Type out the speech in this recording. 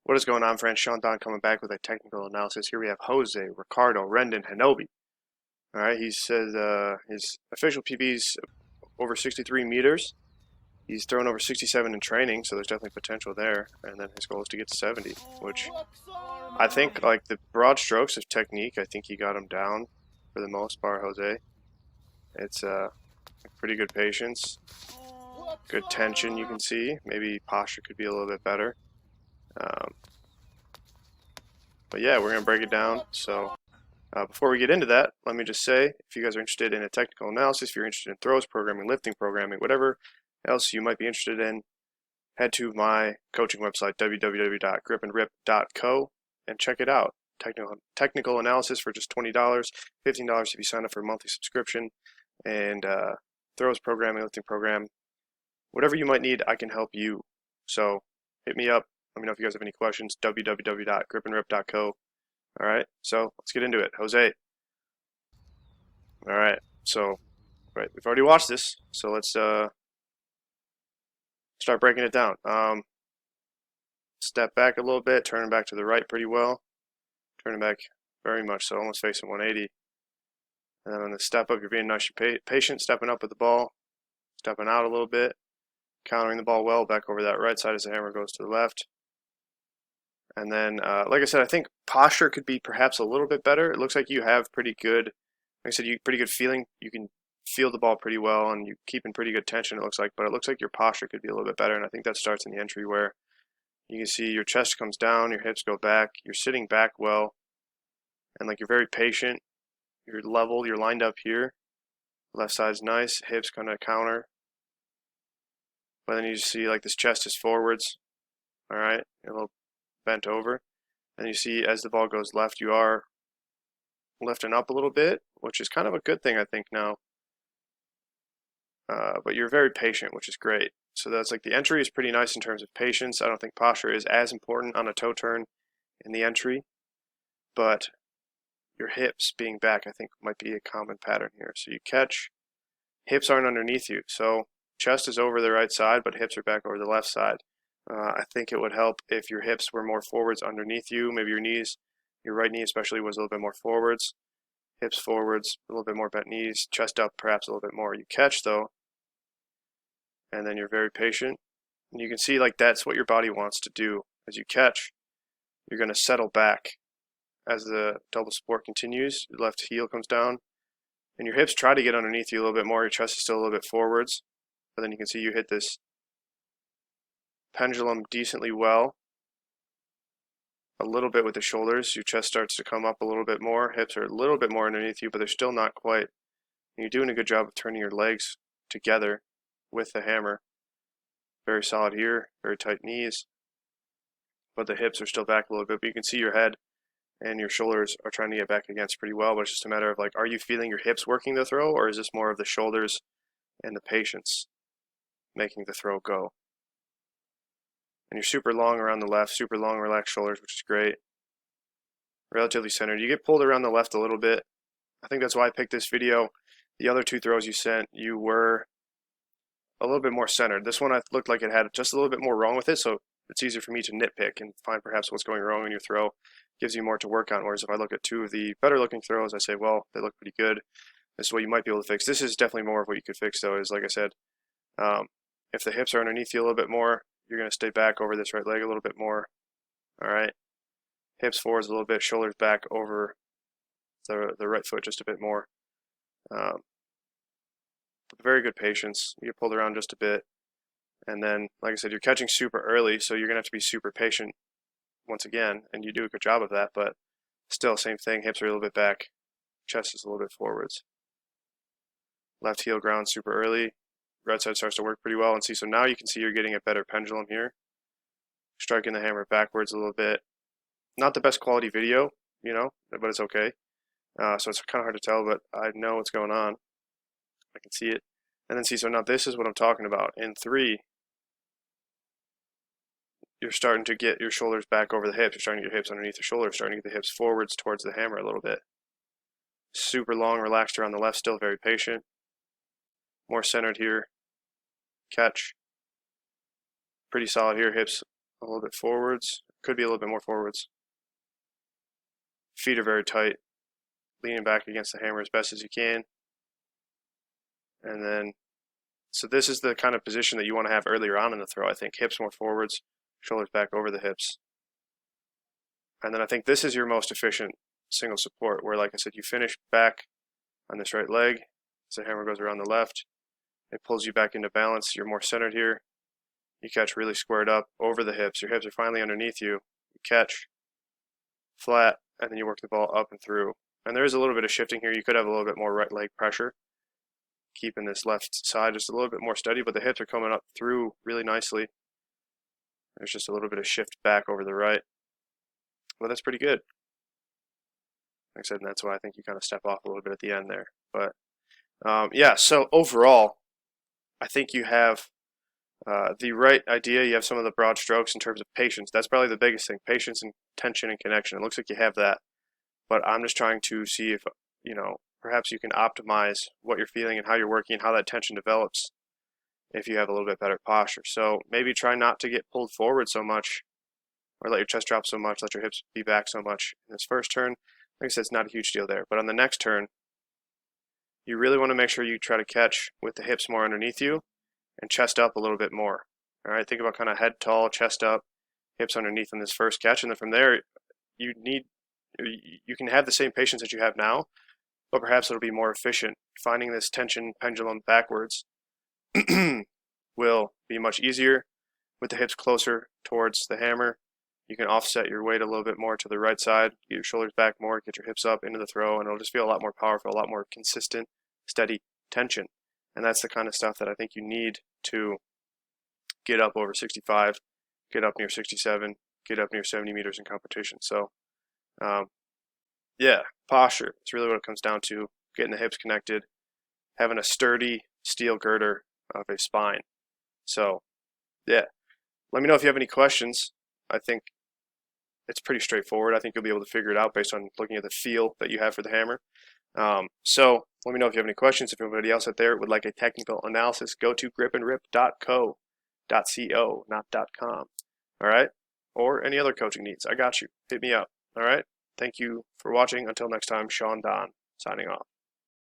What is going on, friends? Sean Don coming back with a technical analysis. Here we have Jose, Ricardo, Rendon, Henobi. All right, he says his official PB's over 63 meters. He's thrown over 67 in training, so there's definitely potential there. And then his goal is to get to 70, which I think, like the broad strokes of technique, I think he got him down for the most part, Jose. It's pretty good patience, good tension you can see. Maybe posture could be a little bit better. But yeah, we're going to break it down. So before we get into that, let me just say, if you guys are interested in a technical analysis, if you're interested in throws programming, lifting programming, whatever else you might be interested in, head to my coaching website, www.gripandrip.co, and check it out. Technical analysis for just $20, $15 if you sign up for a monthly subscription, and throws programming, lifting program, whatever you might need, I can help you. So hit me up. Let me know if you guys have any questions. www.gripandrip.co. All right, so let's get into it. Jose. All right, so we've already watched this, so let's start breaking it down. Step back a little bit, turning back to the right pretty well. Turning back very much so, almost facing 180. And then on the step up, you're being nice and patient, stepping up with the ball, stepping out a little bit, countering the ball well back over that right side as the hammer goes to the left. And then, like I said, I think posture could be perhaps a little bit better. It looks like you have pretty good, like I said, pretty good feeling. You can feel the ball pretty well, and you keep in pretty good tension, it looks like. But it looks like your posture could be a little bit better, and I think that starts in the entry where you can see your chest comes down, your hips go back, you're sitting back well, and like you're very patient. You're level, you're lined up here. Left side's nice, hips kind of counter. But then you just see like this chest is forwards, all right? You're a little bent over. And you see as the ball goes left, you are lifting up a little bit, which is kind of a good thing, I think, now. But you're very patient, which is great. So that's like the entry is pretty nice in terms of patience. I don't think posture is as important on a toe turn in the entry, but your hips being back, I think, might be a common pattern here. So you catch, hips aren't underneath you. So chest is over the right side, but hips are back over the left side. I think it would help if your hips were more forwards underneath you. Maybe your knees, your right knee especially, was a little bit more forwards. Hips forwards, a little bit more bent knees. Chest up perhaps a little bit more. You catch, though, and then you're very patient. And you can see like that's what your body wants to do. As you catch, you're going to settle back. As the double support continues, your left heel comes down, and your hips try to get underneath you a little bit more. Your chest is still a little bit forwards, but then you can see you hit this pendulum decently well. A little bit with the shoulders, your chest starts to come up a little bit more. Hips are a little bit more underneath you, but they're still not quite. And you're doing a good job of turning your legs together with the hammer. Very solid here, very tight knees, but the hips are still back a little bit. But you can see your head and your shoulders are trying to get back against pretty well, but it's just a matter of like, are you feeling your hips working the throw, or is this more of the shoulders and the patience making the throw go? And you're super long around the left, super long relaxed shoulders, which is great. Relatively centered. You get pulled around the left a little bit. I think that's why I picked this video. The other two throws you sent, you were a little bit more centered. This one I looked like it had just a little bit more wrong with it, so it's easier for me to nitpick and find perhaps what's going wrong in your throw. Gives you more to work on, whereas if I look at two of the better looking throws, I say, well, they look pretty good. This is what you might be able to fix. This is definitely more of what you could fix, though, is like I said, if the hips are underneath you a little bit more, you're going to stay back over this right leg a little bit more. All right. Hips forwards a little bit, shoulders back over the right foot just a bit more. Very good patience. You get pulled around just a bit. And then, like I said, you're catching super early, so you're going to have to be super patient once again, and you do a good job of that, but still, same thing. Hips are a little bit back. Chest is a little bit forwards. Left heel ground super early. Right side starts to work pretty well, and see, so now you can see you're getting a better pendulum here. Striking the hammer backwards a little bit. Not the best quality video, you know, but it's okay. So it's kind of hard to tell, but I know what's going on. I can see it. And then see, so now this is what I'm talking about. In three, you're starting to get your shoulders back over the hips. You're starting to get your hips underneath the shoulders, starting to get the hips forwards towards the hammer a little bit. Super long, relaxed around the left, still very patient. More centered here. Catch. Pretty solid here, hips a little bit forwards, Could be a little bit more forwards. Feet are very tight, leaning back against the hammer as best as you can. And then, so this is the kind of position that you want to have earlier on in the throw, I think. Hips more forwards, shoulders back over the hips. And then I think this is your most efficient single support, where, like I said, you finish back on this right leg as the hammer goes around the left. It pulls you back into balance. You're more centered here. You catch really squared up over the hips. Your hips are finally underneath you. You catch flat, and then you work the ball up and through. And there is a little bit of shifting here. You could have a little bit more right leg pressure, keeping this left side just a little bit more steady, but the hips are coming up through really nicely. There's just a little bit of shift back over the right. Well, that's pretty good. Like I said, and that's why I think you kind of step off a little bit at the end there. But yeah, so overall, I think you have the right idea. You have some of the broad strokes in terms of patience. That's probably the biggest thing, patience and tension and connection. It looks like you have that. But I'm just trying to see if, perhaps you can optimize what you're feeling and how you're working and how that tension develops if you have a little bit better posture. So maybe try not to get pulled forward so much, or let your chest drop so much, let your hips be back so much in this first turn. Like I said, it's not a huge deal there. But on the next turn, you really want to make sure you try to catch with the hips more underneath you and chest up a little bit more. All right, think about kind of head tall, chest up, hips underneath in this first catch. And then from there, you can have the same patience that you have now, but perhaps it'll be more efficient. Finding this tension pendulum backwards will be much easier with the hips closer towards the hammer. You can offset your weight a little bit more to the right side, get your shoulders back more, get your hips up into the throw, and it'll just feel a lot more powerful, a lot more consistent, steady tension. And that's the kind of stuff that I think you need to get up over 65, get up near 67, get up near 70 meters in competition. So, yeah, posture is really what it comes down to, getting the hips connected, having a sturdy steel girder of a spine. So, yeah, let me know if you have any questions. I think it's pretty straightforward. I think you'll be able to figure it out based on looking at the feel that you have for the hammer. So let me know if you have any questions. If anybody else out there would like a technical analysis, go to gripandrip.co, not .com. All right? Or any other coaching needs. I got you. Hit me up. All right? Thank you for watching. Until next time, Sean Don, signing off.